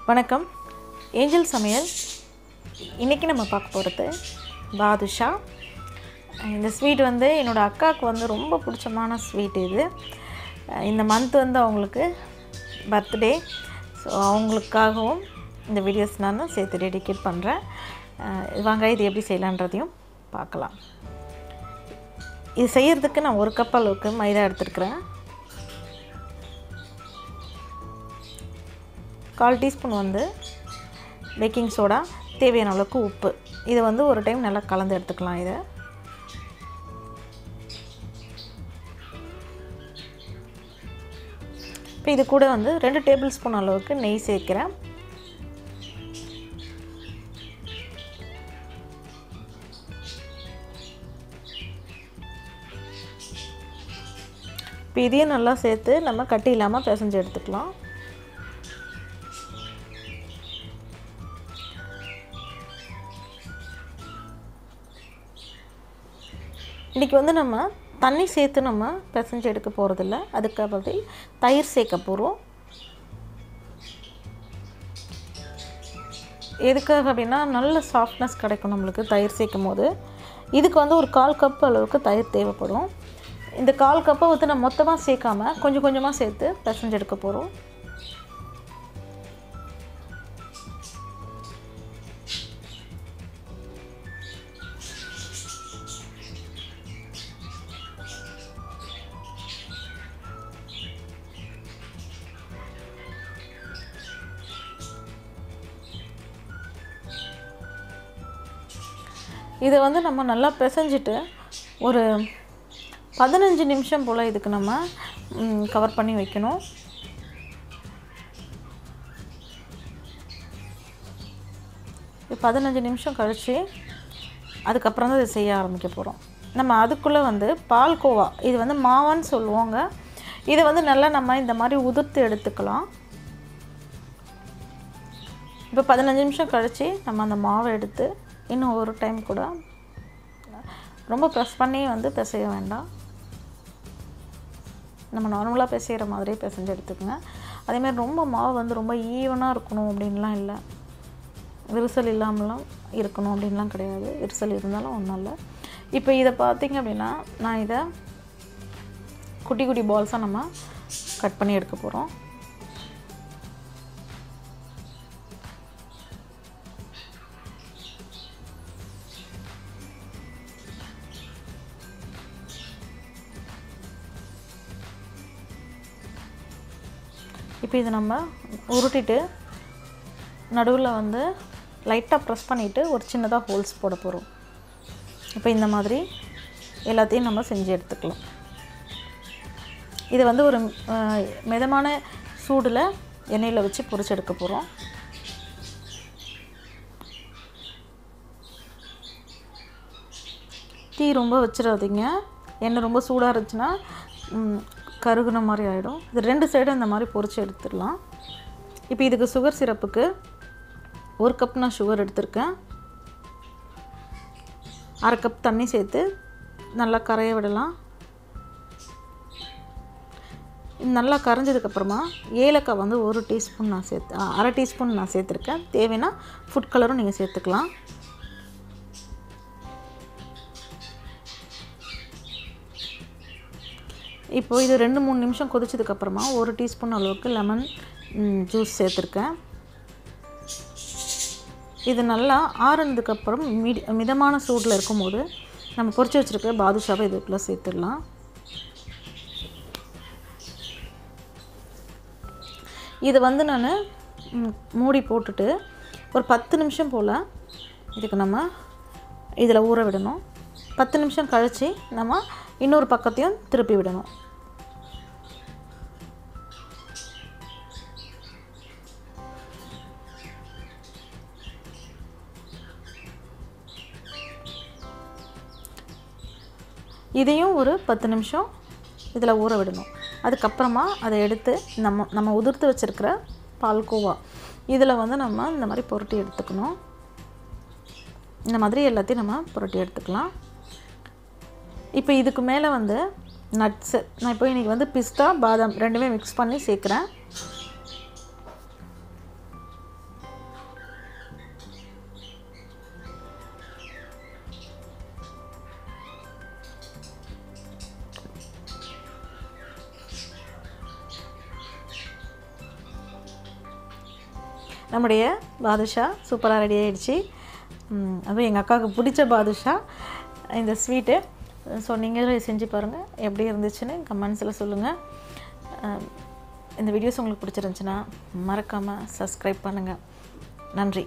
வணக்கம் ஏஞ்சல் சமையல். இன்றைக்கி நம்ம பார்க்க போகிறது பாதுஷா. இந்த ஸ்வீட் வந்து என்னோடய அக்காவுக்கு வந்து ரொம்ப பிடிச்சமான ஸ்வீட். இது இந்த மந்த் வந்து அவங்களுக்கு பர்த்டே. ஸோ அவங்களுக்காகவும் இந்த வீடியோஸ் நான் சேர்த்து டெடிகேட் பண்ணுறேன். வாங்க இது எப்படி செய்யலான்றதையும் பார்க்கலாம். இது செய்கிறதுக்கு நான் 1 கப் அளவுக்கு மைதா எடுத்துருக்கிறேன். 1/4 டீஸ்பூன் வந்து பேக்கிங் சோடா, தேவையான அளவுக்கு உப்பு. இதை வந்து ஒரு டைம் நல்லா கலந்து எடுத்துக்கலாம். இதை இப்போ இது கூட வந்து 2 டேபிள் ஸ்பூன் அளவுக்கு நெய் சேர்க்கிறேன். இப்போ இதையும் நல்லா சேர்த்து நம்ம கட்டி இல்லாமல் பிசைஞ்சு எடுத்துக்கலாம். இன்றைக்கி வந்து நம்ம தண்ணி சேர்த்து நம்ம பிசைஞ்சு எடுக்க போகிறதில்ல. அதுக்கு பதில் தயிர் சேர்க்க போகிறோம். எதுக்காக அப்படின்னா நல்ல சாஃப்ட்னஸ் கிடைக்கும் நம்மளுக்கு தயிர் சேர்க்கும் போது. இதுக்கு வந்து ஒரு 1/4 கப் அளவுக்கு தயிர் தேவைப்படும். இந்த 1/4 கப்பை வந்து நம்ம மொத்தமாக சேர்க்காமல் கொஞ்சம் கொஞ்சமாக சேர்த்து பிசைஞ்சு எடுக்க போகிறோம். இதை வந்து நம்ம நல்லா பிசைஞ்சிட்டு ஒரு 15 நிமிஷம் போல் இதுக்கு நம்ம கவர் பண்ணி வைக்கணும். இது 15 நிமிஷம் கழித்து அதுக்கப்புறம் தான் இதை செய்ய ஆரம்பிக்க போகிறோம். நம்ம அதுக்குள்ளே வந்து பால்கோவா, இது வந்து மாவான்னு சொல்லுவாங்க. இதை வந்து நல்லா நம்ம இந்த மாதிரி உதிர்த்து எடுத்துக்கலாம். இப்போ 15 நிமிஷம் கழித்து நம்ம அந்த மாவை எடுத்து இன்னும் ஒரு டைம் கூட ரொம்ப ப்ரெஸ் பண்ணி வந்து பிசைய வேண்டாம். நம்ம நார்மலாக பிசைகிற மாதிரியே பிசைஞ்சு எடுத்துக்கோங்க. அதேமாதிரி ரொம்ப மாவு வந்து ரொம்ப ஈவனாக இருக்கணும் அப்படின்லாம் இல்லை. விரிசல் இல்லாமலாம் இருக்கணும் அப்படின்லாம் கிடையாது. விரிசல் இருந்தாலும் ஒன்றும் இல்லை. இப்போ இதை பார்த்திங்க அப்படின்னா நான் இதை குட்டி குட்டி பால்ஸாக நம்ம கட் பண்ணி எடுக்க போகிறோம். இப்போ இதை நம்ம உருட்டிட்டு நடுவில் வந்து லைட்டாக ப்ரெஸ் பண்ணிவிட்டு ஒரு சின்னதாக ஹோல்ஸ் போட போகிறோம். இப்போ இந்த மாதிரி எல்லாத்தையும் நம்ம செஞ்சு எடுத்துக்கலாம். இதை வந்து ஒரு மிதமான சூடில் எண்ணெயில் வச்சு பொரிச்சு எடுக்க போகிறோம். தீ ரொம்ப வச்சிடாதீங்க. எண்ணெய் ரொம்ப சூடாக இருந்துச்சுன்னா கருகுன மாதிரி ஆகிடும். இது 2 சைடும் இந்த மாதிரி பொரிச்சு எடுத்துடலாம். இப்போ இதுக்கு சுகர் சிரப்புக்கு 1 கப் நான் சுகர் எடுத்திருக்கேன். 1/2 கப் தண்ணி சேர்த்து நல்லா கரைய விடலாம். நல்லா கரைஞ்சதுக்கப்புறமா ஏலக்காய் வந்து 1 டீஸ்பூன் நான் சேர்த்து 1/2 டீஸ்பூன் நான் சேர்த்துருக்கேன். தேவைன்னா ஃபுட் கலரும் நீங்கள் சேர்த்துக்கலாம். இப்போது இது 2-3 நிமிஷம் கொதிச்சதுக்கப்புறமா 1 டீஸ்பூன் அளவுக்கு லெமன் ஜூஸ் சேர்த்துருக்கேன். இது நல்லா ஆறுனதுக்கப்புறம் மிதமான சூடில் இருக்கும்போது நம்ம பொரிச்சு வச்சுருக்க பாதுஷாவை இதுக்குள்ளே சேர்த்துடலாம். இதை வந்து நான் மூடி போட்டுட்டு ஒரு 10 நிமிஷம் போல் இதுக்கு நம்ம இதில் ஊற விடணும். 10 நிமிஷம் கழித்து நம்ம இன்னொரு பக்கத்தையும் திருப்பி விடணும். இதையும் ஒரு 10 நிமிஷம் இதில் ஊற விடணும். அதுக்கப்புறமா அதை எடுத்து நம்ம உதிர்த்து வச்சுருக்கிற பால்கோவா இதில் வந்து நம்ம இந்த மாதிரி புரட்டி எடுத்துக்கணும். இந்த மாதிரி எல்லாத்தையும் நம்ம புரட்டி எடுத்துக்கலாம். இப்போ இதுக்கு மேலே வந்து நட்ஸு நான் இப்போ இன்றைக்கி வந்து பிஸ்தா பாதாம் ரெண்டுமே மிக்ஸ் பண்ணி சேர்க்குறேன். நம்முடைய பாதுஷா சூப்பராக ரெடி ஆகிடுச்சு. அதுவும் எங்கள் அக்காவுக்கு பிடிச்ச பாதுஷா இந்த ஸ்வீட்டு. ஸோ நீங்களும் செஞ்சு பாருங்கள், எப்படி இருந்துச்சுன்னு கமெண்ட்ஸில் சொல்லுங்கள். இந்த வீடியோஸ் உங்களுக்கு பிடிச்சிருந்துச்சுன்னா மறக்காமல் சப்ஸ்கிரைப் பண்ணுங்கள். நன்றி.